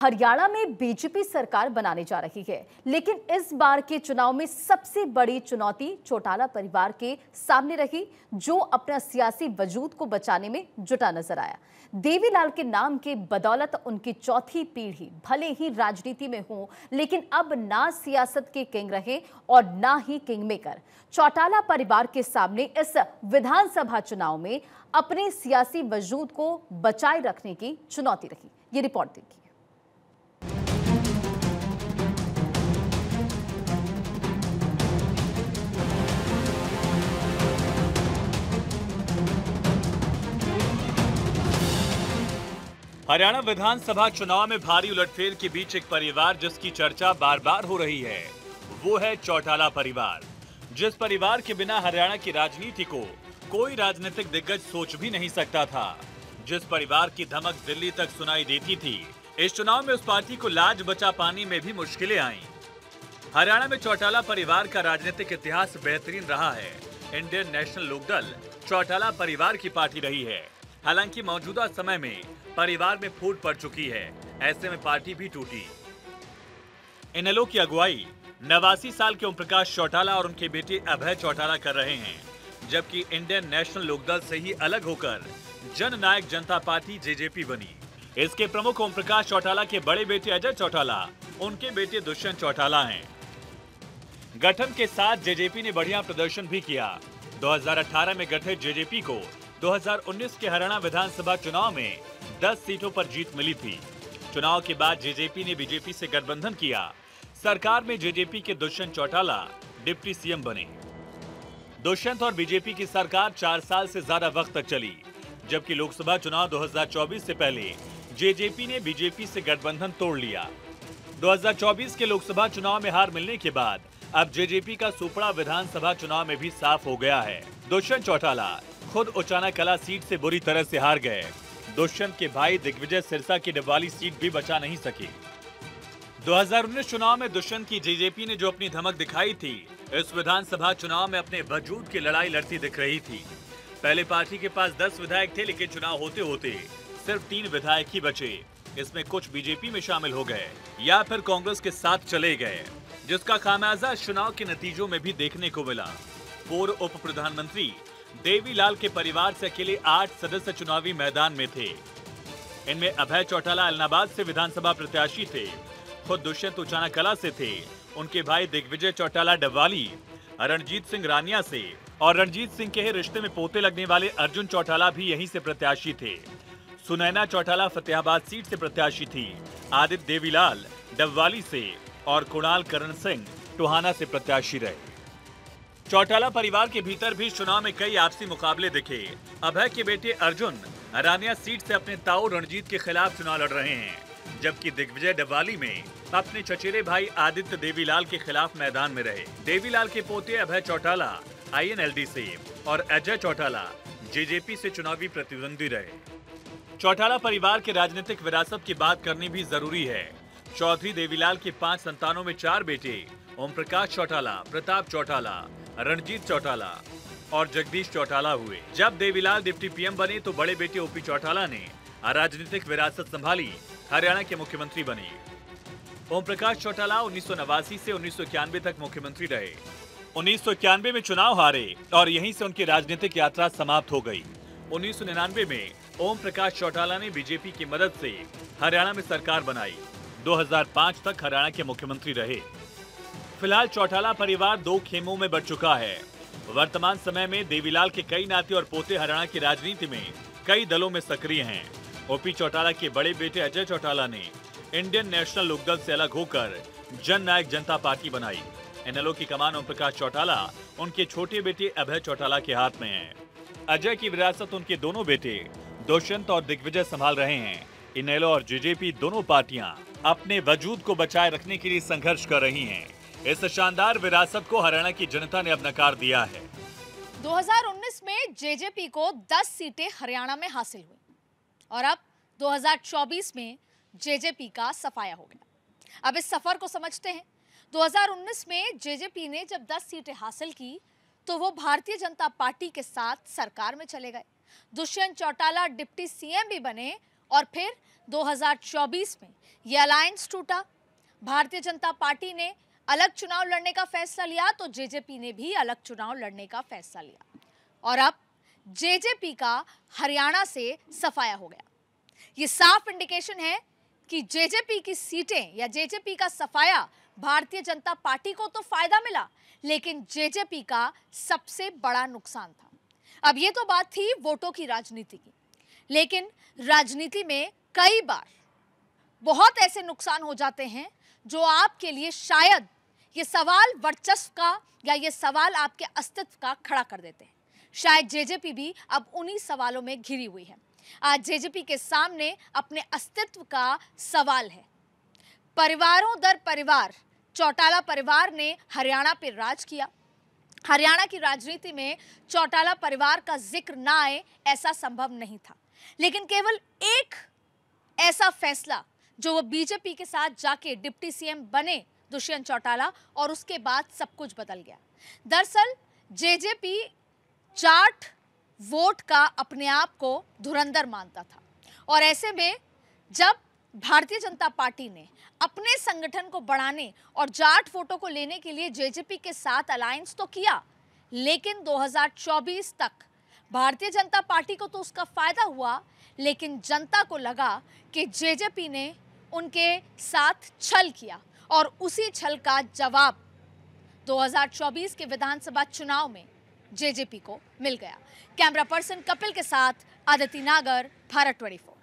हरियाणा में बीजेपी सरकार बनाने जा रही है, लेकिन इस बार के चुनाव में सबसे बड़ी चुनौती चौटाला परिवार के सामने रही, जो अपना सियासी वजूद को बचाने में जुटा नजर आया। देवीलाल के नाम के बदौलत उनकी चौथी पीढ़ी भले ही राजनीति में हो, लेकिन अब ना सियासत के किंग रहे और ना ही किंग मेकर। चौटाला परिवार के सामने इस विधानसभा चुनाव में अपने सियासी वजूद को बचाए रखने की चुनौती रही। ये रिपोर्ट देखिए। हरियाणा विधानसभा चुनाव में भारी उलटफेर के बीच एक परिवार जिसकी चर्चा बार बार हो रही है, वो है चौटाला परिवार। जिस परिवार के बिना हरियाणा की राजनीति को कोई राजनीतिक दिग्गज सोच भी नहीं सकता था, जिस परिवार की धमक दिल्ली तक सुनाई देती थी, इस चुनाव में उस पार्टी को लाज बचा पाने में भी मुश्किलें आईं। हरियाणा में चौटाला परिवार का राजनीतिक इतिहास बेहतरीन रहा है। इंडियन नेशनल लोकदल चौटाला परिवार की पार्टी रही है। हालांकि मौजूदा समय में परिवार में फूट पड़ चुकी है, ऐसे में पार्टी भी टूटी। इनेलो की अगुवाई 89 साल के ओम प्रकाश चौटाला और उनके बेटे अभय चौटाला कर रहे हैं, जबकि इंडियन नेशनल लोकदल से ही अलग होकर जन नायक जनता पार्टी जेजेपी बनी। इसके प्रमुख ओम प्रकाश चौटाला के बड़े बेटे अजय चौटाला, उनके बेटे दुष्यंत चौटाला हैं। गठन के साथ जेजेपी ने बढ़िया प्रदर्शन भी किया। 2018 में गठित जेजेपी को 2019 के हरियाणा विधानसभा चुनाव में 10 सीटों पर जीत मिली थी। चुनाव के बाद जेजेपी ने बीजेपी से गठबंधन किया। सरकार में जेजेपी के दुष्यंत चौटाला डिप्टी सीएम बने। दुष्यंत और बीजेपी की सरकार 4 साल से ज्यादा वक्त तक चली, जबकि लोकसभा चुनाव 2024 से पहले जेजेपी ने बीजेपी से गठबंधन तोड़ लिया। 2024 के लोकसभा चुनाव में हार मिलने के बाद अब जेजेपी का सुपड़ा विधानसभा चुनाव में भी साफ हो गया है। दुष्यंत चौटाला खुद उचाना कला सीट से बुरी तरह से हार गए। दुष्यंत के भाई दिग्विजय सिरसा की डबवाली सीट भी बचा नहीं सकी। 2019 चुनाव में दुष्यंत की जेजेपी ने जो अपनी धमक दिखाई थी, इस विधानसभा चुनाव में अपने वजूद की लड़ाई लड़ती दिख रही थी। पहले पार्टी के पास 10 विधायक थे, लेकिन चुनाव होते होते सिर्फ 3 विधायक ही बचे। इसमें कुछ बीजेपी में शामिल हो गए या फिर कांग्रेस के साथ चले गए, जिसका खामियाजा चुनाव के नतीजों में भी देखने को मिला। पूर्व उप प्रधानमंत्री देवीलाल के परिवार से अकेले 8 सदस्य चुनावी मैदान में थे। इनमें अभय चौटाला इलाहाबाद से विधानसभा प्रत्याशी थे। खुद दुष्यंत उचाना कला से थे। उनके भाई दिग्विजय चौटाला डबवाली, रणजीत सिंह रानिया से और रणजीत सिंह के ही रिश्ते में पोते लगने वाले अर्जुन चौटाला भी यहीं से प्रत्याशी थे। सुनैना चौटाला फतेहाबाद सीट से प्रत्याशी थी। आदित्य देवीलाल डबवाली से और कुणाल करण सिंह टोहाना से प्रत्याशी रहे। चौटाला परिवार के भीतर भी चुनाव में कई आपसी मुकाबले दिखे। अभय के बेटे अर्जुन रानिया सीट से अपने ताऊ रणजीत के खिलाफ चुनाव लड़ रहे हैं, जबकि दिग्विजय डबवाली में अपने चचेरे भाई आदित्य देवीलाल के खिलाफ मैदान में रहे। देवीलाल के पोते अभय चौटाला आईएनएलडी से और अजय चौटाला जेजेपी से चुनावी प्रतिद्वंदी रहे। चौटाला परिवार के राजनीतिक विरासत की बात करनी भी जरूरी है। चौधरी देवीलाल के 5 संतानों में 4 बेटे ओम प्रकाश चौटाला, प्रताप चौटाला, रणजीत चौटाला और जगदीश चौटाला हुए। जब देवीलाल डिप्टी पीएम बने तो बड़े बेटे ओपी चौटाला ने राजनीतिक विरासत संभाली, हरियाणा के मुख्यमंत्री बने। ओम प्रकाश चौटाला 1989 से 1991 तक मुख्यमंत्री रहे। 1991 में चुनाव हारे और यहीं से उनकी राजनीतिक यात्रा समाप्त हो गई। 1999 में ओम प्रकाश चौटाला ने बीजेपी की मदद से हरियाणा में सरकार बनाई। 2005 तक हरियाणा के मुख्यमंत्री रहे। फिलहाल चौटाला परिवार 2 खेमों में बढ़ चुका है। वर्तमान समय में देवीलाल के कई नाते और पोते हरियाणा की राजनीति में कई दलों में सक्रिय हैं। ओपी चौटाला के बड़े बेटे अजय चौटाला ने इंडियन नेशनल लोकदल से अलग होकर जन नायक जनता पार्टी बनाई। इनेलो की कमान ओम प्रकाश चौटाला उनके छोटे बेटे अभय चौटाला के हाथ में है। अजय की विरासत उनके दोनों बेटे दुष्यंत और दिग्विजय संभाल रहे हैं। इनेलो और जेजेपी दोनों पार्टियां अपने वजूद को बचाए रखने के लिए संघर्ष कर रही हैं। इस शानदार विरासत को हरियाणा की जनता ने अब नकार दिया है। 2019 में जेजेपी को 10 सीटें हरियाणा में हासिल हुई और अब 2024 में जेजेपी का सफाया हो गया। अब इस सफर को समझते हैं। 2019 में जेजेपी ने जब 10 सीटें हासिल की तो वो भारतीय जनता पार्टी के साथ सरकार में चले गए। दुष्यंत चौटाला डिप्टी सीएम भी बने और फिर 2024 में यह अलायंस टूटा। भारतीय जनता पार्टी ने अलग चुनाव लड़ने का फैसला लिया तो जेजेपी ने भी अलग चुनाव लड़ने का फैसला लिया और अब जेजेपी का हरियाणा से सफाया हो गया। ये साफ इंडिकेशन है कि जेजेपी की सीटें या जेजेपी का सफाया, भारतीय जनता पार्टी को तो फायदा मिला लेकिन जेजेपी का सबसे बड़ा नुकसान था। अब ये तो बात थी वोटों की राजनीति की, लेकिन राजनीति में कई बार बहुत ऐसे नुकसान हो जाते हैं जो आपके लिए शायद ये सवाल वर्चस्व का या ये सवाल आपके अस्तित्व का खड़ा कर देते हैं। शायद जेजेपी भी अब उन्हीं सवालों में घिरी हुई है। आज जेजेपी के सामने अपने अस्तित्व का सवाल है। परिवारों दर परिवार चौटाला परिवार ने हरियाणा पर राज किया। हरियाणा की राजनीति में चौटाला परिवार का जिक्र ना आए ऐसा संभव नहीं था, लेकिन केवल एक ऐसा फैसला जो वो बीजेपी के साथ जाके डिप्टी सीएम बने दुष्यंत चौटाला, और उसके बाद सब कुछ बदल गया। दरअसल जेजेपी जाट वोट का अपने आप को धुरंधर मानता था और ऐसे में जब भारतीय जनता पार्टी ने अपने संगठन को बढ़ाने और जाट वोटों को लेने के लिए जेजेपी के साथ अलायंस तो किया, लेकिन 2024 तक भारतीय जनता पार्टी को तो उसका फायदा हुआ, लेकिन जनता को लगा कि जेजेपी ने उनके साथ छल किया और उसी छल का जवाब 2024 के विधानसभा चुनाव में जेजेपी को मिल गया। कैमरा पर्सन कपिल के साथ आदिति नागर, भारत 24।